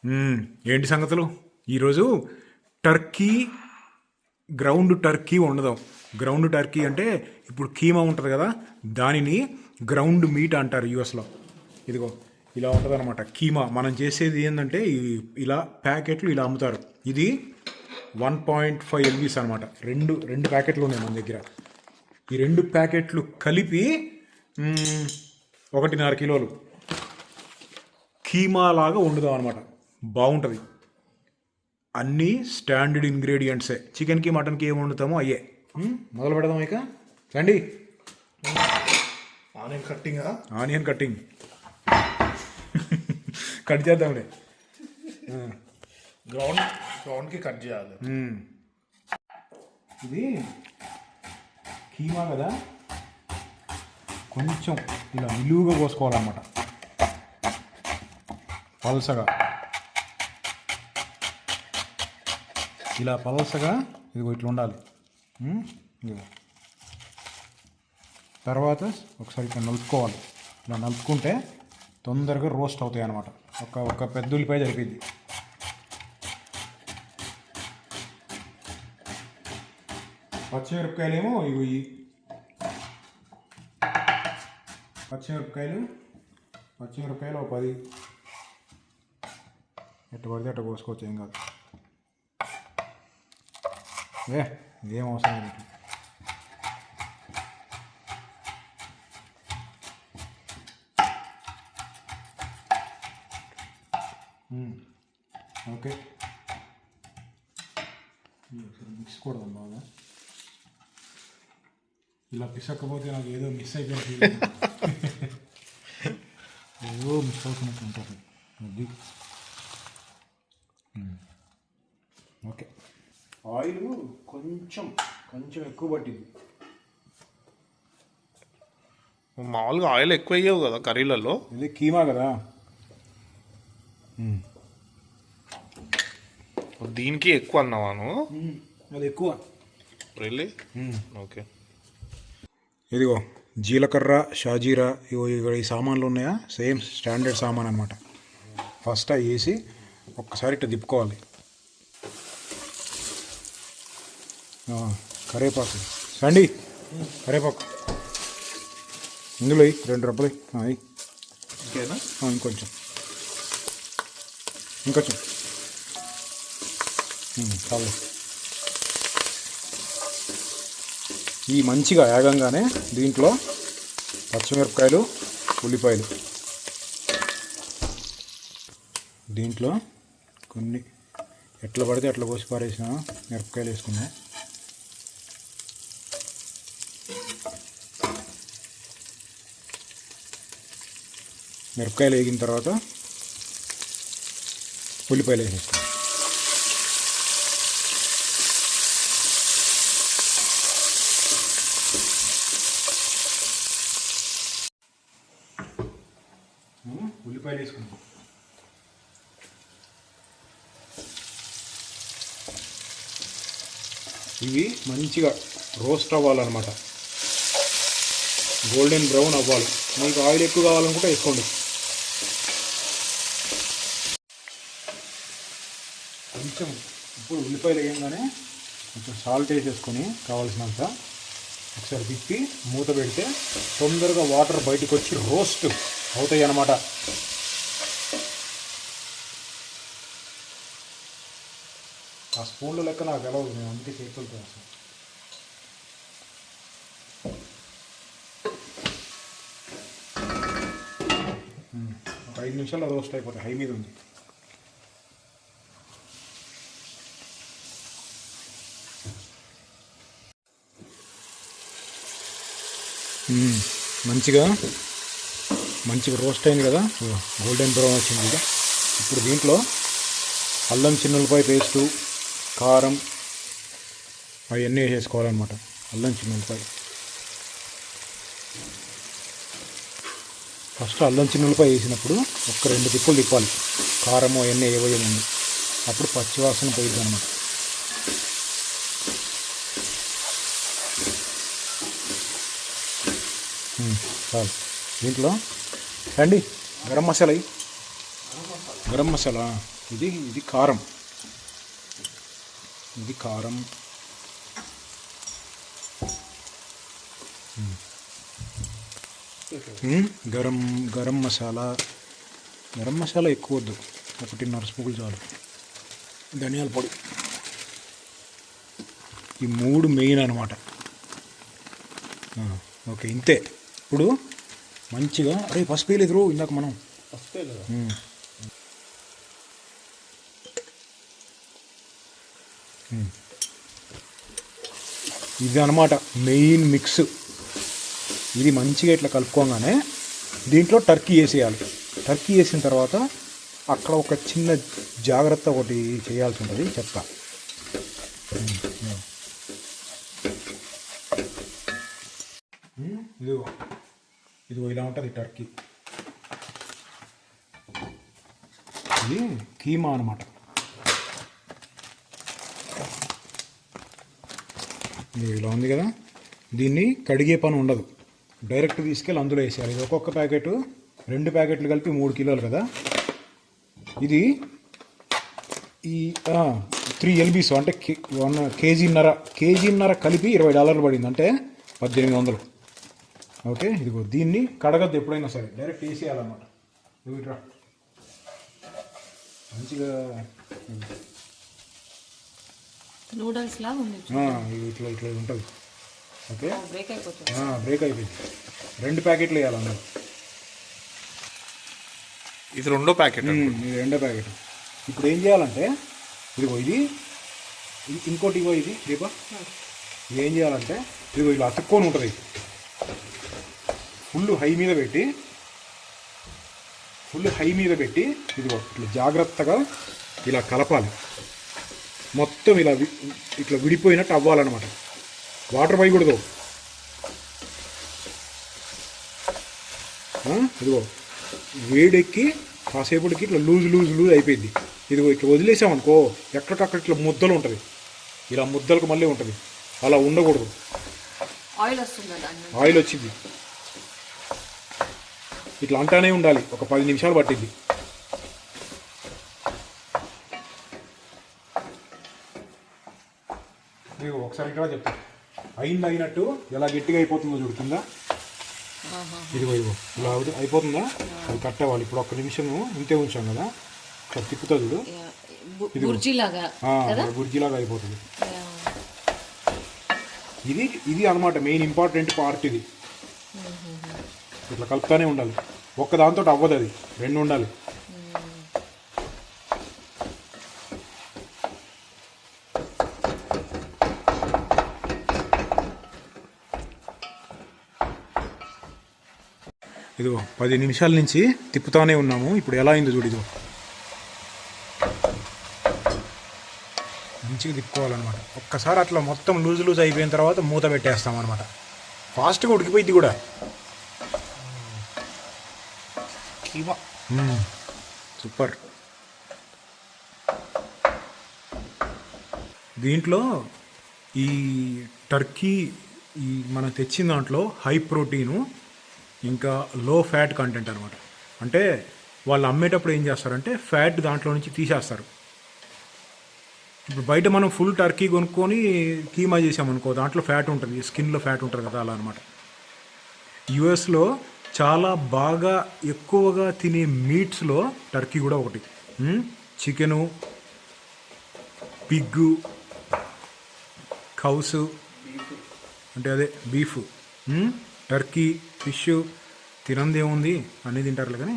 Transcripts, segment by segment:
ఏంటి సంగతులు? ఈరోజు టర్కీ గ్రౌండ్ టర్కీ వండుదాం. గ్రౌండ్ టర్కీ అంటే ఇప్పుడు కీమా ఉంటుంది కదా, దానిని గ్రౌండ్ మీట్ అంటారు యూఎస్లో. ఇదిగో ఇలా ఉంటుంది అనమాట కీమా. మనం చేసేది ఏంటంటే ఇలా ప్యాకెట్లు ఇలా అమ్ముతారు. ఇది 1.5 LBs అనమాట. రెండు ప్యాకెట్లు ఉన్నాయి మన దగ్గర. ఈ 2 ప్యాకెట్లు కలిపి 1.5 కిలోలు కీమా లాగా వండుదాం అనమాట. బాగుంటుంది. అన్నీ స్టాండర్డ్ ఇంగ్రీడియంట్సే. చికెన్కి మటన్కి ఏం వండుతామో అయ్యే. మొదలు పెడదాం ఇక. రండి. ఆనియన్ కట్టింగ్ కట్ చేద్దాంలే. గ్రౌండ్కి కట్ చేయాలి. ఇది కీమా కదా, కొంచెం ఇలా నిలువుగా కోసుకోవాలన్నమాట, పల్సగా. ఇలా పల్సగా ఇదిగో ఇట్లా ఉండాలి. ఇదిగో తర్వాత ఒకసారి ఇట్లా నలుపుకోవాలి. ఇలా నలుపుకుంటే తొందరగా రోస్ట్ అవుతాయి అన్నమాట. ఒక పెద్ద ఉల్లిపాయ సరిపోయింది. పచ్చిమిరపకాయలేమో ఇవి పచ్చిమిరపకాయలు ఒక 10 ఎట్ట పడితే అట్ట కోసుకోవచ్చు, ఏం కాదు. ఏం అవసరం లేదు. ఓకే, మిక్స్ కొడదాం బాగా. ఇలా పిసక్కపోతే నాకు ఏదో మిస్ అయిపోయింది. ఏదో మిస్ అవుతున్నట్టు ఉంటుంది అది. ఓకే, ఆయిల్ కొంచెం ఎక్కువ పట్టింది. మామూలుగా ఆయిల్ ఎక్కువ అయ్యావు కదా కర్రీలలో. ఇది కీమా కదా, దీనికి ఎక్కువ అన్నావాను. అది ఎక్కువ. రియల్లీ? ఓకే. ఇదిగో జీలకర్ర, షాజీరా, ఇగో ఈ సామాన్లు ఉన్నాయా, సేమ్ స్టాండర్డ్ సామాన్ అనమాట. ఫస్ట్ అవి వేసి ఒక్కసారి ఇట్లా తిప్పుకోవాలి. కరేపాకు రండి, కరేపాకు ఇందులో 2 రబ్బలు ఇంకొంచెం చాలు. ఈ మంచిగా వేగంగానే దీంట్లో పచ్చిమిరపకాయలు, ఉల్లిపాయలు, దీంట్లో కొన్ని ఎట్లా పడితే అట్లా కోసి పారేసిన మిరపకాయలు వేసుకున్నాం. మిరపకాయలు వేగిన తర్వాత ఉల్లిపాయలు వేసేసుకున్నాం. ఉల్లిపాయలు వేసుకుంటాం. ఇవి మంచిగా రోస్ట్ అవ్వాలన్నమాట, గోల్డెన్ బ్రౌన్ అవ్వాలి. మీకు ఆయిల్ ఎక్కువ కావాలనుకుంటే వేసుకోండి. కొంచెం ఇప్పుడు ఉల్లిపాయలు వేయంగానే కొంచెం సాల్ట్ వేసేసుకొని కావాల్సినంత ఒకసారి తిప్పి మూత పెడితే తొందరగా వాటర్ బయటకు వచ్చి రోస్ట్ అవుతాయి అన్నమాట. ఆ స్పూన్ల లెక్క నాకు తెలవదు, నేను అందుకే చేతులతో వేస్తాను. ఒక 5 నిమిషాల్లో రోస్ట్ అయిపోతాయి. హై మీద ఉంది. మంచిగా రోస్ట్ అయింది కదా, గోల్డెన్ బ్రౌన్ వచ్చింది కదా. ఇప్పుడు దీంట్లో అల్లం చిన్నులపాయ పేస్టు, కారం అవన్నీ వేసేసుకోవాలన్నమాట. అల్లం చిన్నులపాయ ఫస్ట్ అల్లం చిన్నులపాయ వేసినప్పుడు ఒక 2 తిప్పులు తిప్పాలి. కారం అవన్నీ వేయబోయేది, అప్పుడు పచ్చివాసన పోయిద్ది అనమాట. చాలు. దీంట్లో రండి, గరం మసాలా ఇది కారం, ఇది కారం. గరం గరం మసాలా ఎక్కువ వద్దు, 1.5 స్పూన్లు చాలు. ధనియాల పొడి. ఈ 3 మెయిన్ అనమాట. ఓకే, ఇంతే. ఇప్పుడు మంచిగా పసుపు వేయలేదు ఇందాక మనం. ఇది అనమాట మెయిన్ మిక్స్. ఇది మంచిగా ఇట్లా కలుపుకోగానే దీంట్లో టర్కీ వేసేయాలి. టర్కీ వేసిన తర్వాత అక్కడ ఒక చిన్న జాగ్రత్త ఒకటి చేయాల్సి ఉంటుంది, చెప్తా. ఇదిగో ఇలా ఉంటుంది టర్కీ. ఇది కీమా అనమాట. ఇలా ఉంది కదా, దీన్ని కడిగే పని ఉండదు, డైరెక్ట్ తీసుకెళ్ళి అందులో వేసేయాలి. ఇది ఒక్కొక్క ప్యాకెట్ 2 ప్యాకెట్లు కలిపి 3 కిలోలు కదా. ఇది ఈ 3 LBs అంటే కేజీన్నర కలిపి $20 పడింది, అంటే 1800. ఓకే, ఇదిగో దీన్ని కడగద్దు ఎప్పుడైనా సరే, డైరెక్ట్ వేసేయాలన్నమాట. ఇట్లా మంచిగా నూడిల్స్ లాగా ఉంది, ఇట్లా ఉంటుంది. ఓకే, బ్రేక్ అయిపోతుంది. బ్రేక్ అయిపోయింది. 2 ప్యాకెట్లు వేయాలి అందులో. ఇది 2వ ప్యాకెట్. ఇది 2వ ప్యాకెట్. ఇప్పుడు ఏం చేయాలంటే ఇదిగో ఇది ఇంకోటి, ఇగో ఇది దీపా. ఇది ఏం చేయాలంటే ఇదిగో ఇలా అతుక్కొని ఉంటుంది. ఫుల్ హై మీద పెట్టి ఇదిగో ఇట్లా జాగ్రత్తగా ఇలా కలపాలి. మొత్తం ఇట్లా విడిపోయినట్టు అవ్వాలన్నమాట. వాటర్ పోయకూడదు. ఇదిగో వేడెక్కి కాసేపటికి ఇట్లా లూజ్ అయిపోయింది. ఇదిగో ఇట్లా వదిలేసామనుకో ఎక్కడికక్కడ ఇట్లా ముద్దలు ఉంటుంది, ఇలా ముద్దలకు మళ్ళీ ఉంటుంది. అలా ఉండకూడదు. ఆయిల్ వచ్చింది ఇట్లా అంటానే ఉండాలి. ఒక 10 నిమిషాలు పట్టింది. ఇదిగో ఒకసారి ఇక్కడ చెప్తా. అయినట్టు ఎలా గట్టిగా అయిపోతుందో చూడుతుందా. ఇదిగో ఇలా అయిపోతుందా, అది కట్టవాలి. ఇప్పుడు 1 నిమిషం ఇంతే ఉంచాం కదా, ఇక్కడ తిప్పుతా చూడు. బుర్జీలాగా అయిపోతుంది. ఇది అనమాట మెయిన్ ఇంపార్టెంట్ పార్ట్. ఇది ఇట్లా కలుపుతానే ఉండాలి. ఒక్క దాంతో అవ్వదు, అది 2 ఉండాలి. ఇదిగో 10 నిమిషాల నుంచి తిప్పుతానే ఉన్నాము. ఇప్పుడు ఎలా అయిందో చూడు. ఇదిగో మంచిగా తిప్పుకోవాలన్నమాట. ఒక్కసారి అట్లా మొత్తం లూజ్ అయిపోయిన తర్వాత మూత పెట్టేస్తాం అనమాట. ఫాస్ట్గా ఉడికిపోయింది కూడా. కీమా సూపర్. దీంట్లో ఈ టర్కీ మనం తెచ్చిన దాంట్లో హై ప్రోటీను ఇంకా లో ఫ్యాట్ కంటెంట్ అనమాట. అంటే వాళ్ళు అమ్మేటప్పుడు ఏం చేస్తారంటే ఫ్యాట్ దాంట్లో నుంచి తీసేస్తారు. ఇప్పుడు బయట మనం ఫుల్ టర్కీ కొనుక్కొని కీమా చేసామనుకో, దాంట్లో ఫ్యాట్ ఉంటుంది, స్కిన్లో ఫ్యాట్ ఉంటుంది కదా, అలా అనమాట. యుఎస్లో చాలా బాగా ఎక్కువగా తినే మీట్స్లో టర్కీ కూడా ఒకటి. చికెను, పిగ్గు, కౌసు అంటే అదే బీఫ్, టర్కీ, ఫిష్ తినందేముంది అన్నీ తింటారులే. కానీ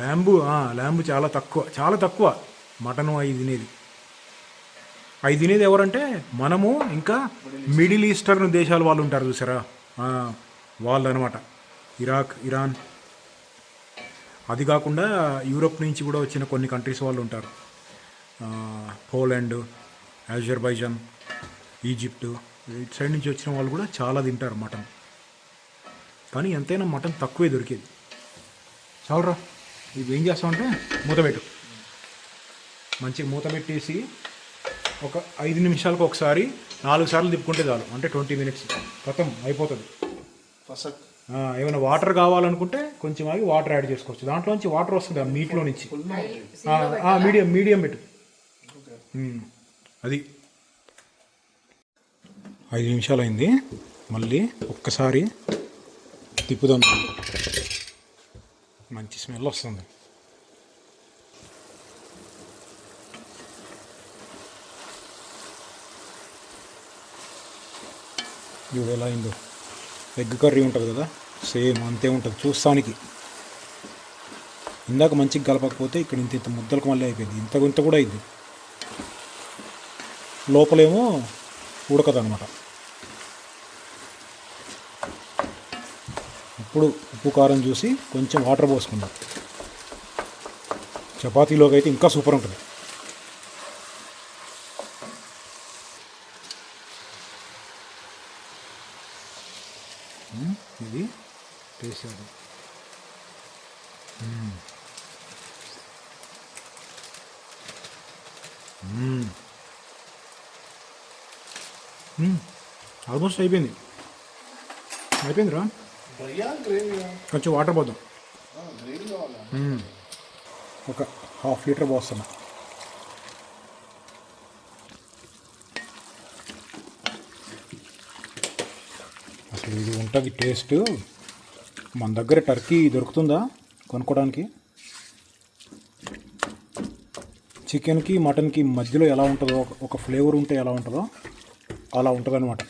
ల్యాంబు చాలా తక్కువ. మటను అవి తినేది ఎవరంటే మనము, ఇంకా మిడిల్ ఈస్టర్న్ దేశాల వాళ్ళు ఉంటారు చూసారా, వాళ్ళు అనమాట. ఇరాక్, ఇరాన్, అది కాకుండా యూరోప్ నుంచి కూడా వచ్చిన కొన్ని కంట్రీస్ వాళ్ళు ఉంటారు. పోలాండ్, అజర్బైజాన్, ఈజిప్టు, ఇటు సైడ్ నుంచి వచ్చిన వాళ్ళు కూడా చాలా తింటారు మటన్. కానీ ఎంతైనా మటన్ తక్కువే దొరికేది. చాలరా, ఇది ఏం చేస్తామంటే మూతపెట్టు. మంచిగా మూత పెట్టేసి ఒక 5 నిమిషాలకు ఒకసారి 4 సార్లు తిప్పుకుంటే చాలు. అంటే 20 మినిట్స్ మొత్తం అయిపోతుంది. ఏమైనా వాటర్ కావాలనుకుంటే కొంచెం ఆగి వాటర్ యాడ్ చేసుకోవచ్చు. దాంట్లోంచి వాటర్ వస్తుంది ఆ మీట్లో నుంచి. మీడియం మీడియం పెట్టు. అది 5 నిమిషాలు అయింది. మళ్ళీ ఒక్కసారి తిప్పుదాం. మంచి స్మెల్ వస్తుంది. చూడు ఎలా అయిందో. ఎగ్ కర్రీ ఉంటుంది కదా, సేమ్ అంతే ఉంటుంది చూస్తానికి. ఇందాక మంచిగా కలపకపోతే ఇక్కడ ఇంత ఇంత ముద్దలకు మళ్ళీ అయిపోయింది. ఇంత కూడా అయింది. లోపలేమో ఉడకదనమాట. ఇప్పుడు ఉప్పు కారం చూసి కొంచెం వాటర్ పోసుకుందాం. చపాతీలోకి అయితే ఇంకా సూపర్ ఉంటుంది. ఇది టేస్ట్ చేద్దాం. ఆల్మోస్ట్ అయిపోయింది. అయిపోయిందిరా. కొంచెం వాటర్ పోద్దాం. ఒక 1/2 లీటర్ పోస్తున్నా. అసలు ఇది ఉంటుంది టేస్ట్. మన దగ్గర టర్కీ దొరుకుతుందా కొనుక్కోవడానికి? చికెన్కి మటన్కి మధ్యలో ఎలా ఉంటుందో, ఒక ఫ్లేవర్ ఉంటే ఎలా ఉంటుందో అలా ఉంటుంది అనమాట.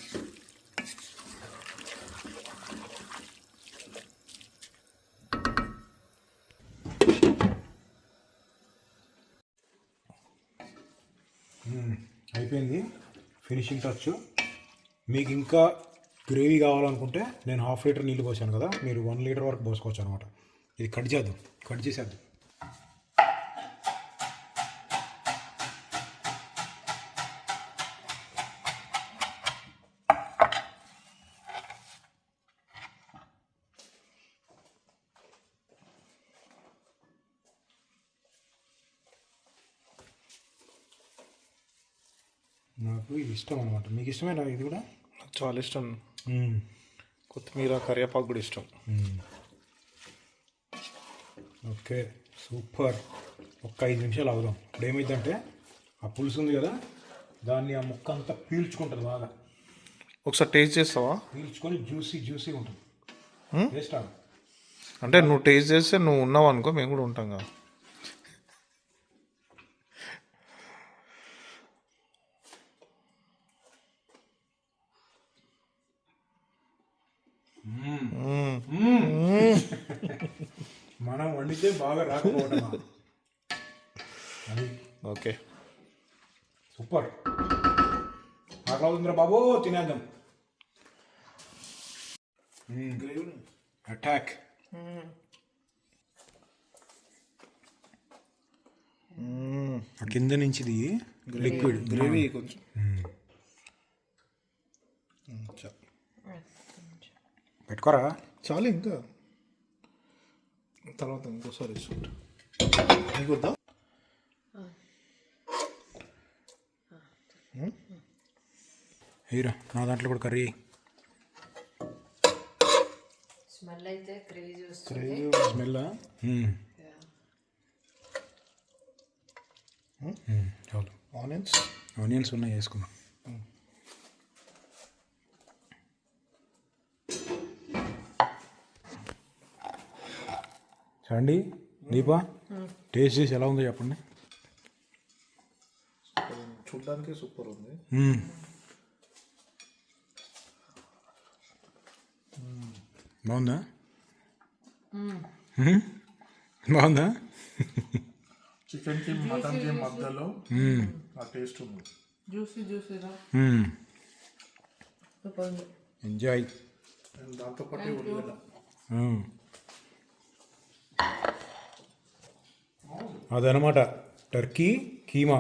అయిపోయింది. Finishing touch. మీకు ఇంకా గ్రేవీ కావాలనుకుంటే నేను 1/2 లీటర్ నీళ్ళు పోసాను కదా, మీరు 1 లీటర్ వరకు పోసుకోవచ్చు అనమాట. ఇది కట్ చేసేద్దాం. నాకు ఇది ఇష్టం అనమాట. మీకు ఇష్టమేనా ఇది కూడా? నాకు చాలా ఇష్టం. కొత్తిమీర కరివేపాకు కూడా ఇష్టం. Okay, super. ఒక్క 5 నిమిషాలు అవుదాం. ఇప్పుడు ఏమైందంటే ఆ పులుసు ఉంది కదా, దాన్ని ఆ ముక్క అంతా పీల్చుకుంటుంది బాగా. ఒకసారి టేస్ట్ చేస్తావా? పీల్చుకొని జ్యూసీ ఉంటుంది. టేస్ట్ అంటే నువ్వు టేస్ట్ చేస్తే నువ్వు ఉన్నావు అనుకో, మేము కూడా ఉంటాం కదా. మనం వండితే బాగా రాకపోవటమా? అది ఓకే, సూపర్. ఆకలి బాబు, తినేద్దాం. అటాక్. కింద నుంచి లిక్విడ్ గ్రేవీ కొంచెం పెట్టుకోరా. చాలు, ఇంకా తర్వాత ఇంకోసారి ఇస్తుంటా. నీకొద్దా? హీరా నా దాంట్లో కూడా కర్రీ. స్మెల్ అయితే క్రేజీ వస్తుంది. స్మెల్ చాలు. ఆనియన్స్ ఉన్నాయి, వేసుకున్నాం. చూడండి దీపా, టేస్ట్ చేసి ఎలా ఉందో చెప్పండి. చూడ్డానికి సూపర్ ఉంది. బాగుందా? బాగుందా? చికెన్కి మటన్కి మధ్యలో ఆ టేస్ట్ ఉంది. జ్యూసీగా ఎంజాయ్. దాంతో పాటు ఉల్లిగడ్డ. అదనమాట టర్కీ కీమా.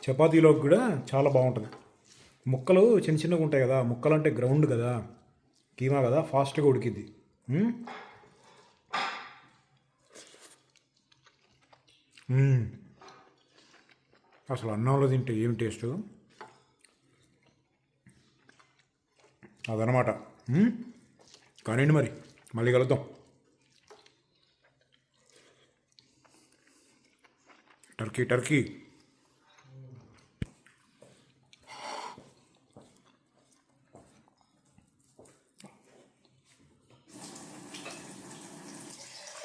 చపాతీలోకి కూడా చాలా బాగుంటుంది. ముక్కలు చిన్నగా ఉంటాయి కదా, ముక్కలు అంటే గ్రౌండ్ కదా, కీమా కదా, ఫాస్ట్గా ఉడికిద్ది. అసలు అన్నంలో తింటే ఏం టేస్ట్ అదనమాట. కానివ్వండి, మరి మళ్ళీ కలుద్దాం. టర్కీ